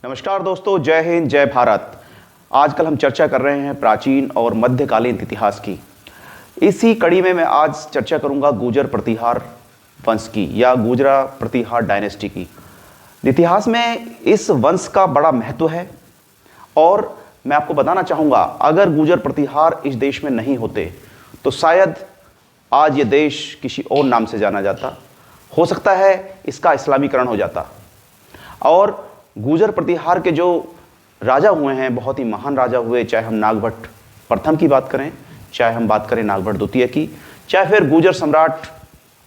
नमस्कार दोस्तों, जय हिंद, जय भारत। आजकल हम चर्चा कर रहे हैं प्राचीन और मध्यकालीन इतिहास की। इसी कड़ी में मैं आज चर्चा करूंगा गुर्जर प्रतिहार वंश की या गुर्जर प्रतिहार डायनेस्टी की। इतिहास में इस वंश का बड़ा महत्व है और मैं आपको बताना चाहूँगा, अगर गुर्जर प्रतिहार इस देश में नहीं होते तो शायद आज ये देश किसी और नाम से जाना जाता। हो सकता है इसका इस्लामीकरण हो जाता। और गुर्जर प्रतिहार के जो राजा हुए हैं, बहुत ही महान राजा हुए, चाहे हम नागभट्ट प्रथम की बात करें, चाहे हम बात करें नागभट्ट द्वितीय की, चाहे फिर गुर्जर सम्राट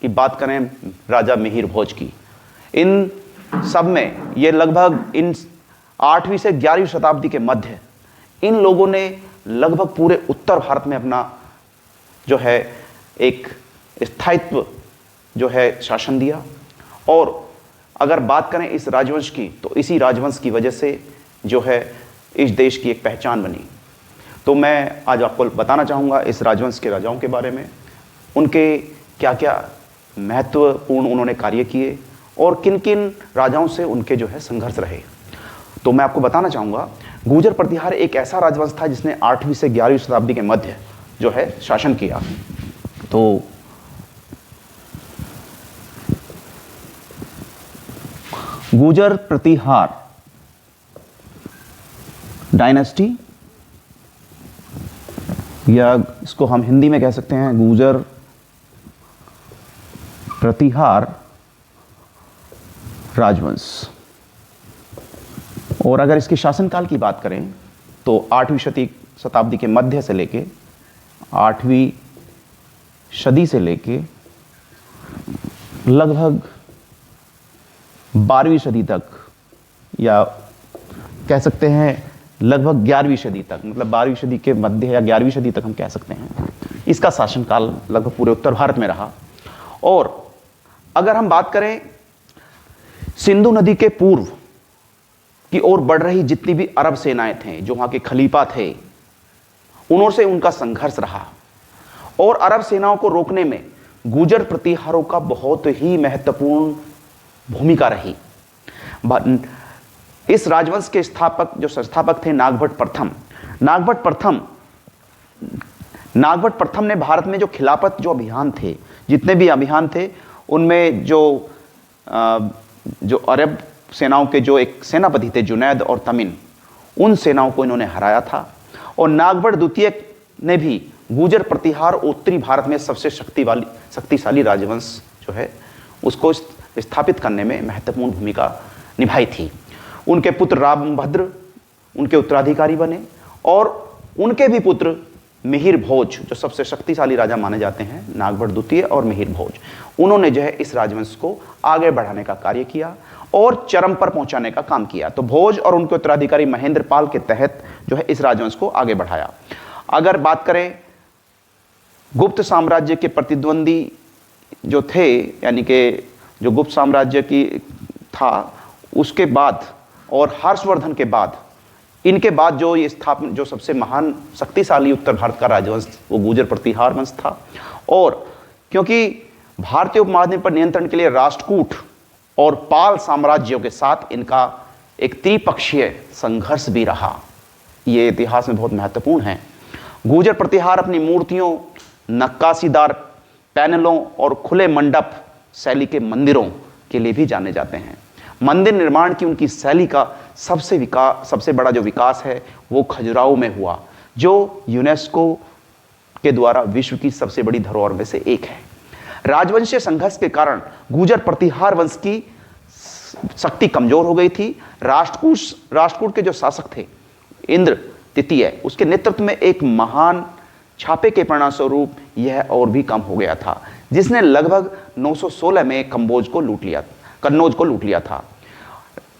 की बात करें राजा मिहिर भोज की। इन सब में ये लगभग इन 8वीं से 11वीं शताब्दी के मध्य इन लोगों ने लगभग पूरे उत्तर भारत में अपना जो है एक स्थायित्व जो है शासन दिया। और अगर बात करें इस राजवंश की, तो इसी राजवंश की वजह से जो है इस देश की एक पहचान बनी। तो मैं आज आपको बताना चाहूँगा इस राजवंश के राजाओं के बारे में, उनके क्या क्या महत्वपूर्ण उन्होंने कार्य किए और किन किन राजाओं से उनके जो है संघर्ष रहे। तो मैं आपको बताना चाहूँगा, गुर्जर प्रतिहार एक ऐसा राजवंश था जिसने 8वीं से 11वीं शताब्दी के मध्य जो है शासन किया। तो गुर्जर प्रतिहार डायनेस्टी, या इसको हम हिंदी में कह सकते हैं गुर्जर प्रतिहार राजवंश। और अगर इसके शासनकाल की बात करें तो 8वीं शताब्दी के मध्य से लेके 8वीं सदी से लेके लगभग 12वीं सदी तक, या कह सकते हैं लगभग 11वीं सदी तक, मतलब 12वीं सदी के मध्य या 11वीं सदी तक हम कह सकते हैं, इसका शासनकाल लगभग पूरे उत्तर भारत में रहा। और अगर हम बात करें सिंधु नदी के पूर्व की ओर बढ़ रही जितनी भी अरब सेनाएं थे, जो वहां के खलीफा थे, उन्हों से उनका संघर्ष रहा। और अरब सेनाओं को रोकने में गुर्जर प्रतिहारों का बहुत ही महत्वपूर्ण भूमिका रही। इस राजवंश के जो संस्थापक थे नागभट्ट प्रथम। नागभट्ट प्रथम ने भारत में जो खिलाफत जो अभियान थे, जितने भी अभियान थे, उनमें जो अरब सेनाओं के जो एक सेनापति थे जुनैद और तमिन, उन सेनाओं को इन्होंने हराया था। और नागभट्ट द्वितीय ने भी गुर्जर प्रतिहार उत्तरी भारत में सबसे शक्तिशाली राजवंश जो है उसको स्थापित करने में महत्वपूर्ण भूमिका निभाई थी। उनके पुत्र रामभद्र उनके उत्तराधिकारी बने और उनके भी पुत्र मिहिर भोज, जो सबसे शक्तिशाली राजा माने जाते हैं, नागभट्ट द्वितीय और मिहिर भोज, उन्होंने जो है इस राजवंश को आगे बढ़ाने का कार्य किया और चरम पर पहुंचाने का काम किया। तो भोज और उनके उत्तराधिकारी महेंद्र पाल के तहत जो है इस राजवंश को आगे बढ़ाया। अगर बात करें गुप्त साम्राज्य के प्रतिद्वंदी जो थे, यानी कि जो गुप्त साम्राज्य की था, उसके बाद और हर्षवर्धन के बाद, इनके बाद जो ये स्थापना जो सबसे महान शक्तिशाली उत्तर भारत का राजवंश वो गुर्जर प्रतिहार वंश था। और क्योंकि भारतीय उपमहाद्वीप पर नियंत्रण के लिए राष्ट्रकूट और पाल साम्राज्यों के साथ इनका एक त्रिपक्षीय संघर्ष भी रहा, ये इतिहास में बहुत महत्वपूर्ण है। गुर्जर प्रतिहार अपनी मूर्तियों, नक्काशीदार पैनलों और खुले मंडप शैली के मंदिरों के लिए भी जाने जाते हैं। मंदिर निर्माण की उनकी शैली का सबसे बड़ा जो विकास है वो खजुराहो में हुआ, जो यूनेस्को के द्वारा विश्व की सबसे बड़ी धरोहर में से एक है। राजवंशीय संघर्ष के कारण गुर्जर प्रतिहार वंश की शक्ति कमजोर हो गई थी। राष्ट्रकूट के जो शासक थे इंद्र तृतीय, उसके नेतृत्व में एक महान छापे के परिणामस्वरूप यह और भी कम हो गया था, जिसने लगभग 916 में कन्नौज को लूट लिया था।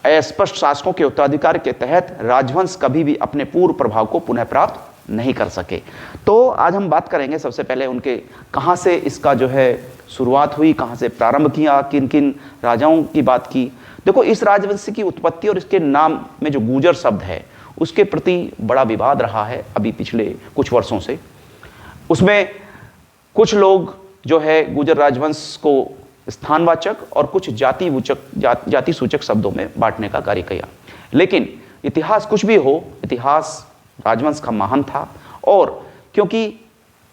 अस्पष्ट शासकों के उत्तराधिकार के तहत राजवंश कभी भी अपने पूर्व प्रभाव को पुनः प्राप्त नहीं कर सके। तो आज हम बात करेंगे सबसे पहले उनके कहाँ से इसका जो है शुरुआत हुई, कहाँ से प्रारंभ किया, किन किन राजाओं की बात की। देखो, इस राजवंश की उत्पत्ति और इसके नाम में जो गुर्जर शब्द है उसके प्रति बड़ा विवाद रहा है अभी पिछले कुछ वर्षों से। उसमें कुछ लोग जो है गुर्जर राजवंश को स्थानवाचक और कुछ जाति सूचक शब्दों में बांटने का कार्य किया। लेकिन इतिहास कुछ भी हो, इतिहास राजवंश का महान था। और क्योंकि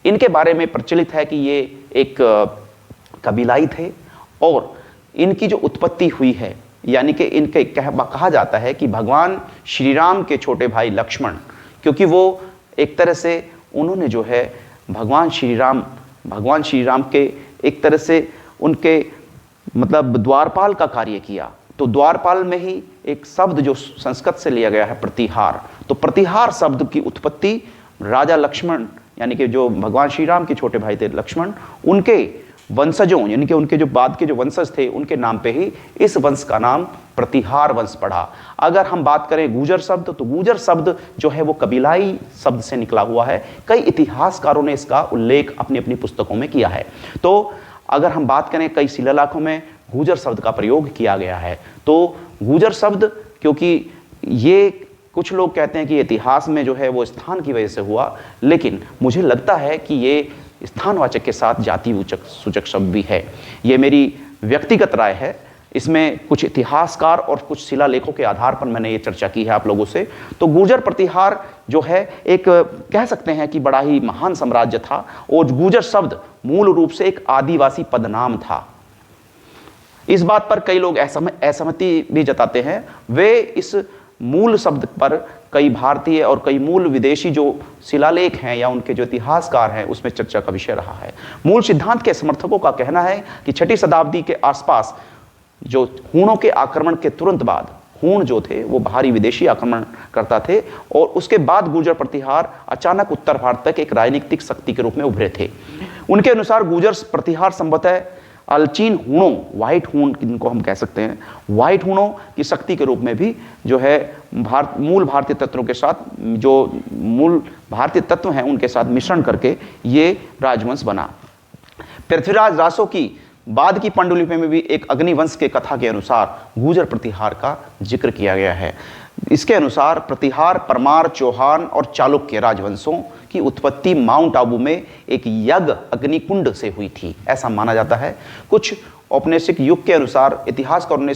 इनके बारे में प्रचलित है कि ये एक कबीलाई थे और इनकी जो उत्पत्ति हुई है, यानी कि इनके कहा जाता है कि भगवान श्री राम के छोटे भाई लक्ष्मण, क्योंकि वो एक तरह से उन्होंने जो है भगवान श्री राम के एक तरह से उनके मतलब द्वारपाल का कार्य किया। तो द्वारपाल में ही एक शब्द जो संस्कृत से लिया गया है प्रतिहार, तो प्रतिहार शब्द की उत्पत्ति राजा लक्ष्मण यानी कि जो भगवान श्री राम के छोटे भाई थे लक्ष्मण, उनके वंशजों यानी कि उनके जो बाद के जो वंशज थे उनके नाम पे ही इस वंश का नाम प्रतिहार वंश पड़ा। अगर हम बात करें गुर्जर शब्द, तो गुर्जर शब्द जो है वो कबीलाई शब्द से निकला हुआ है। कई इतिहासकारों ने इसका उल्लेख अपनी अपनी पुस्तकों में किया है। तो अगर हम बात करें, कई शिलालेखों में गुर्जर शब्द का प्रयोग किया गया है। तो गुर्जर शब्द, क्योंकि ये कुछ लोग कहते हैं कि इतिहास में जो है वो स्थान की वजह से हुआ, लेकिन मुझे लगता है कि ये स्थानवाचक के साथ जाति सूचक शब्द भी है। ये मेरी व्यक्तिगत राय है। इसमें कुछ इतिहासकार और कुछ शिलालेखों के आधार पर मैंने ये चर्चा की है आप लोगों से। तो गुर्जर प्रतिहार जो है एक कह सकते हैं कि बड़ा ही महान साम्राज्य था, और गुर्जर शब्द मूल रूप से एक आदिवासी पदनाम था। इस बात पर कई लोग असहमति भी जताते हैं। वे इस मूल शब्द पर कई भारतीय और कई मूल विदेशी जो शिलालेख हैं या उनके जो इतिहासकार हैं उसमें चर्चा का विषय रहा है। मूल सिद्धांत के समर्थकों का कहना है कि 6वीं शताब्दी के आसपास जो हूणों के आक्रमण के तुरंत बाद, हूण जो थे वो भारी विदेशी आक्रमण करता थे, और उसके बाद गुर्जर प्रतिहार अचानक उत्तर भारत तक एक राजनीतिक शक्ति के रूप में उभरे थे। उनके अनुसार गुर्जर प्रतिहार संभवतः अलचीन हूणों, व्हाइट हूण जिनको हम कह सकते हैं, व्हाइट हूणों की शक्ति के रूप में भी जो है मूल भारतीय तत्वों के साथ, जो मूल भारतीय तत्व हैं उनके साथ मिश्रण करके ये राजवंश बना। पृथ्वीराज रासो की बाद की पांडुलिपि में भी एक अग्निवंश के कथा के अनुसार गुर्जर प्रतिहार का जिक्र किया गया है। इसके अनुसार प्रतिहार परमार, चौहान और चालुक्य राजवंशों की उत्पत्ति माउंट आबू में एक यज्ञ अग्निकुंड से हुई थी, ऐसा माना जाता है। कुछ औपनिवेशिक युग के अनुसार इतिहासकारों ने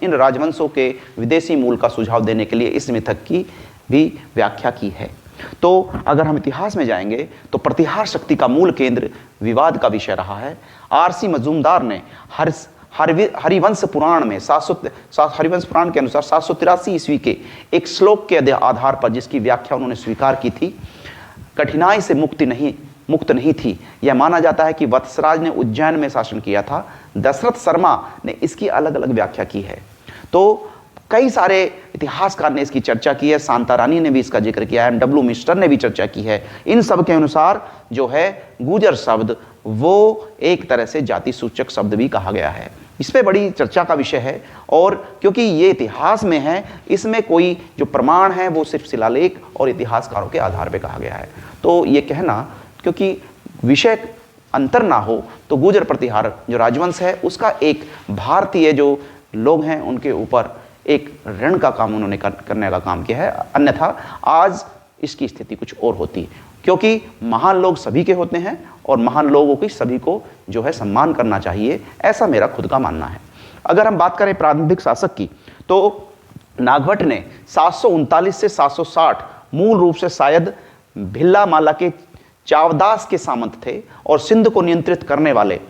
इन राजवंशों के विदेशी मूल का सुझाव देने के लिए इस मिथक की भी व्याख्या की है। तो अगर हम इतिहास में जाएंगे तो प्रतिहार शक्ति का मूल केंद्र विवाद का विषय रहा है। आरसी मजूमदार ने हरिवंश पुराण में हरिवंश पुराण के अनुसार 783 ईस्वी के एक श्लोक के आधार पर, जिसकी व्याख्या उन्होंने स्वीकार की थी, कठिनाई से मुक्त नहीं थी। यह माना जाता है कि वत्सराज ने उज्जैन में शासन किया था। दशरथ शर्मा ने इसकी अलग अलग व्याख्या की है। तो कई सारे इतिहासकार ने इसकी चर्चा की है। शांतारानी ने भी इसका जिक्र किया है, डब्ल्यू मिस्टर ने भी चर्चा की है। इन सब के अनुसार जो है गुर्जर शब्द वो एक तरह से जाति सूचक शब्द भी कहा गया है। इस पे बड़ी चर्चा का विषय है, और क्योंकि ये इतिहास में है, इसमें कोई जो प्रमाण है वो सिर्फ शिलालेख और इतिहासकारों के आधार पे कहा गया है। तो ये कहना, क्योंकि विषय अंतर ना हो, तो गुर्जर प्रतिहार जो राजवंश है उसका एक भारतीय जो लोग हैं उनके ऊपर एक ऋण का काम उन्होंने करने का काम किया है। अन्यथा आज इसकी स्थिति कुछ और होती, क्योंकि महान लोग सभी के होते हैं और महान लोगों की सभी को जो है सम्मान करना चाहिए, ऐसा मेरा खुद का मानना है। अगर हम बात करें प्रारंभिक शासक की, तो नागभट्ट ने 739 से 760 मूल रूप से शायद भिल्ला माला के चावदास के सामंत थे और सिंध को नियंत्रित करने वाले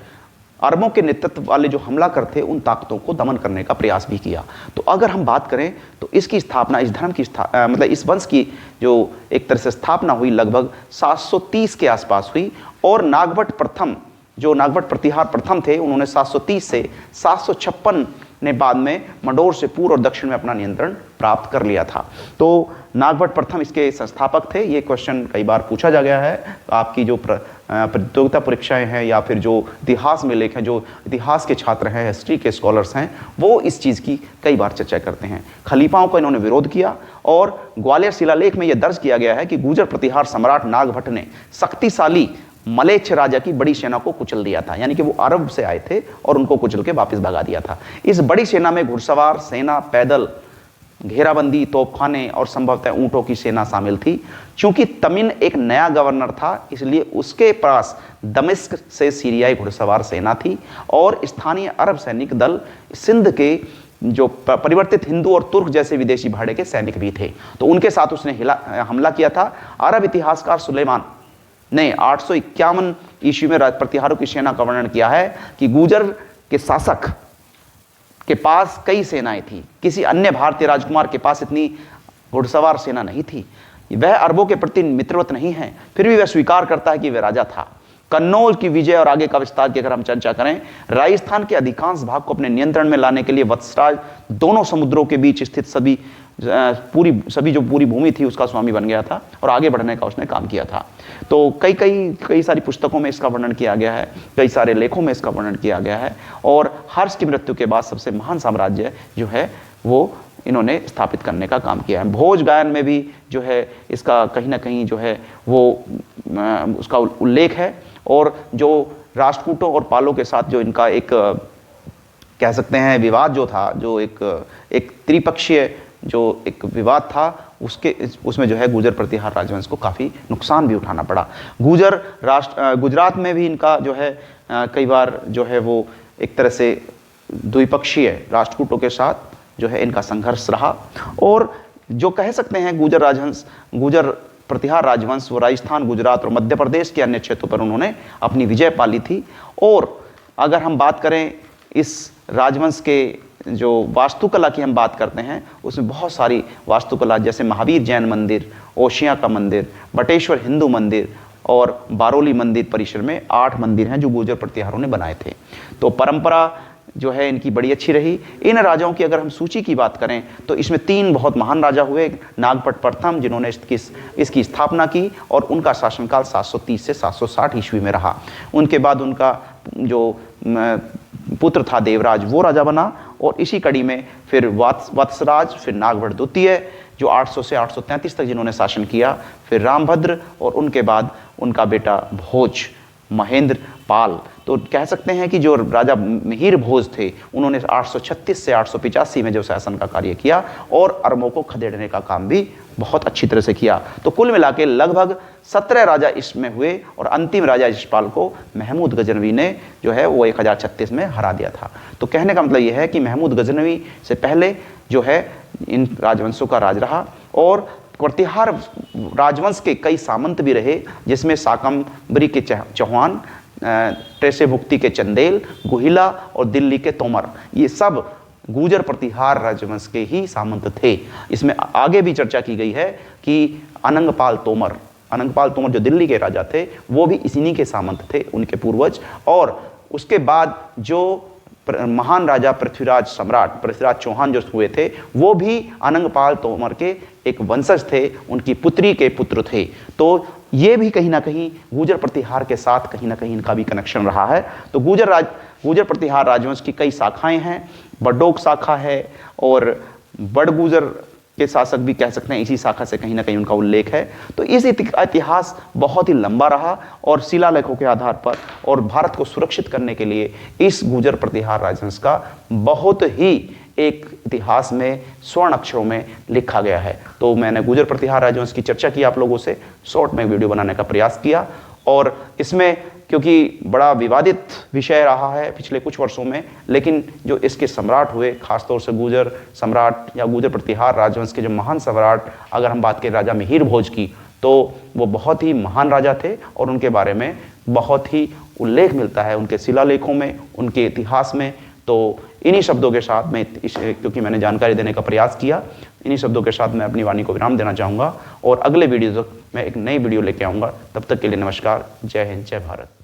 अरबों के नेतृत्व वाले जो हमला करते उन ताकतों को दमन करने का प्रयास भी किया। तो अगर हम बात करें तो इसकी स्थापना, इस धर्म की मतलब इस वंश की जो एक तरह से स्थापना हुई लगभग 730 के आसपास हुई, और नागभट्ट प्रथम, जो नागभट्ट प्रतिहार प्रथम थे, उन्होंने 730 से 756 ने बाद में मंडोर से पूर्व और दक्षिण में अपना नियंत्रण प्राप्त कर लिया था। तो नागभट्ट प्रथम इसके संस्थापक थे। ये क्वेश्चन कई बार पूछा जा गया है। आपकी जो प्रतियोगिता परीक्षाएं हैं या फिर जो इतिहास में लेख हैं, जो इतिहास के छात्र हैं, हिस्ट्री के स्कॉलर्स हैं, वो इस चीज़ की कई बार चर्चा करते हैं। खलीफाओं को इन्होंने विरोध किया, और ग्वालियर शिलालेख में यह दर्ज किया गया है कि गुर्जर प्रतिहार सम्राट नागभट्ट ने शक्तिशाली मलेच्छ राजा की बड़ी सेना को कुचल दिया था, यानी कि वो अरब से आए थे और उनको कुचल के वापस भगा दिया था। इस बड़ी सेना में घुड़सवार सेना, पैदल घेराबंदी, तोपखाने और संभवतः ऊंटों की सेना शामिल थी। चूंकि तमिन एक नया गवर्नर था, इसलिए उसके पास दमिश्क से सीरियाई घुड़सवार सेना थी, और स्थानीय अरब सैनिक दल सिंध के जो परिवर्तित हिंदू और तुर्क जैसे विदेशी भाड़े के सैनिक भी थे। तो उनके साथ उसने हमला किया था। अरब इतिहासकार सुलेमान ने 851 ईस्वी में प्रतिहारों की सेना का वर्णन किया है कि गुर्जर के शासक के पास कई सेनाएं थी, किसी अन्य भारतीय राजकुमार के पास इतनी घुड़सवार सेना नहीं थी। वह अरबों के प्रति मित्रवत नहीं है, फिर भी वह स्वीकार करता है कि वह राजा था। कन्नौज की विजय और आगे का विस्तार की अगर हम चर्चा करें, राजस्थान के अधिकांश भाग को अपने नियंत्रण में लाने के लिए वत्सराज दोनों समुद्रों के बीच स्थित सभी जो पूरी भूमि थी उसका स्वामी बन गया था और आगे बढ़ने का उसने काम किया था। तो कई सारी पुस्तकों में इसका वर्णन किया गया है, कई सारे लेखों में इसका वर्णन किया गया है। और हर्ष की मृत्यु के बाद सबसे महान साम्राज्य जो है वो इन्होंने स्थापित करने का काम किया है। भोज गायन में भी जो है इसका कहीं ना कहीं जो है वो उसका उल्लेख है। और जो राष्ट्रकूटों और पालों के साथ जो इनका एक कह सकते हैं विवाद जो था, जो एक त्रिपक्षीय जो एक विवाद था, उसमें जो है गुर्जर प्रतिहार राजवंश को काफ़ी नुकसान भी उठाना पड़ा। गुजरात में भी इनका जो है कई बार जो है वो एक तरह से द्विपक्षीय राष्ट्रकूटों के साथ जो है इनका संघर्ष रहा। और जो कह सकते हैं गुर्जर प्रतिहार राजवंश वो राजस्थान, गुजरात और मध्य प्रदेश के अन्य क्षेत्रों पर उन्होंने अपनी विजय पाली थी। और अगर हम बात करें इस राजवंश के जो वास्तुकला की हम बात करते हैं, उसमें बहुत सारी वास्तुकला, जैसे महावीर जैन मंदिर, ओशिया का मंदिर, बटेश्वर हिंदू मंदिर और बारोली मंदिर परिसर में 8 मंदिर हैं जो गुर्जर प्रतिहारों ने बनाए थे। तो परंपरा जो है इनकी बड़ी अच्छी रही। इन राजाओं की अगर हम सूची की बात करें तो इसमें 3 बहुत महान राजा हुए। नागपट प्रथम जिन्होंने इसकी स्थापना की और उनका शासनकाल 730 से 760 ईस्वी में रहा। उनके बाद उनका जो पुत्र था देवराज वो राजा बना। और इसी कड़ी में फिर वत्सराज, फिर नागभट द्वितीय जो 800 से 833 तक जिन्होंने शासन किया, फिर रामभद्र और उनके बाद उनका बेटा भोज महेंद्र पाल। तो कह सकते हैं कि जो राजा मिहिर भोज थे उन्होंने 836 से 885 में जो शासन का कार्य किया और अरबों को खदेड़ने का काम भी बहुत अच्छी तरह से किया। तो कुल मिला के लगभग 17 राजा इसमें हुए और अंतिम राजा यशपाल को महमूद गजनवी ने जो है वो 1036 में हरा दिया था। तो कहने का मतलब ये है कि महमूद गजनवी से पहले जो है इन राजवंशों का राज रहा। और प्रतिहार राजवंश के कई सामंत भी रहे, जिसमें साकम्बरी के चौहान, टेसे भुक्ति के चंदेल, गुहिला और दिल्ली के तोमर, ये सब गुर्जर प्रतिहार राजवंश के ही सामंत थे। इसमें आगे भी चर्चा की गई है कि अनंगपाल तोमर जो दिल्ली के राजा थे वो भी इन्हीं के सामंत थे, उनके पूर्वज। और उसके बाद जो महान राजा पृथ्वीराज चौहान जो हुए थे वो भी अनंगपाल तोमर के एक वंशज थे, उनकी पुत्री के पुत्र थे। तो ये भी कहीं ना कहीं गुर्जर प्रतिहार के साथ कहीं ना कहीं इनका भी कनेक्शन रहा है। तो गुर्जर प्रतिहार राजवंश की कई शाखाएं हैं। बडोक शाखा है और बड़गुजर के शासक भी कह सकते हैं इसी शाखा से कहीं ना कहीं उनका उल्लेख है। तो इस इतिहास बहुत ही लंबा रहा और शिलालेखों के आधार पर और भारत को सुरक्षित करने के लिए इस गुर्जर प्रतिहार राजवंश का बहुत ही एक इतिहास में स्वर्ण अक्षरों में लिखा गया है। तो मैंने गुर्जर प्रतिहार राजवंश की चर्चा की आप लोगों से, शॉर्ट में वीडियो बनाने का प्रयास किया। और इसमें क्योंकि बड़ा विवादित विषय रहा है पिछले कुछ वर्षों में, लेकिन जो इसके सम्राट हुए, खासतौर से गुर्जर सम्राट या गुर्जर प्रतिहार राजवंश के जो महान सम्राट, अगर हम बात करें राजा मिहिर भोज की, तो वो बहुत ही महान राजा थे और उनके बारे में बहुत ही उल्लेख मिलता है उनके शिलालेखों में, उनके इतिहास में। तो इन्हीं शब्दों के साथ में क्योंकि मैंने जानकारी देने का प्रयास किया, इन्हीं शब्दों के साथ मैं अपनी वाणी को विराम देना चाहूँगा और अगले वीडियो तक मैं एक नई वीडियो लेके आऊँगा। तब तक के लिए नमस्कार। जय हिंद, जय भारत।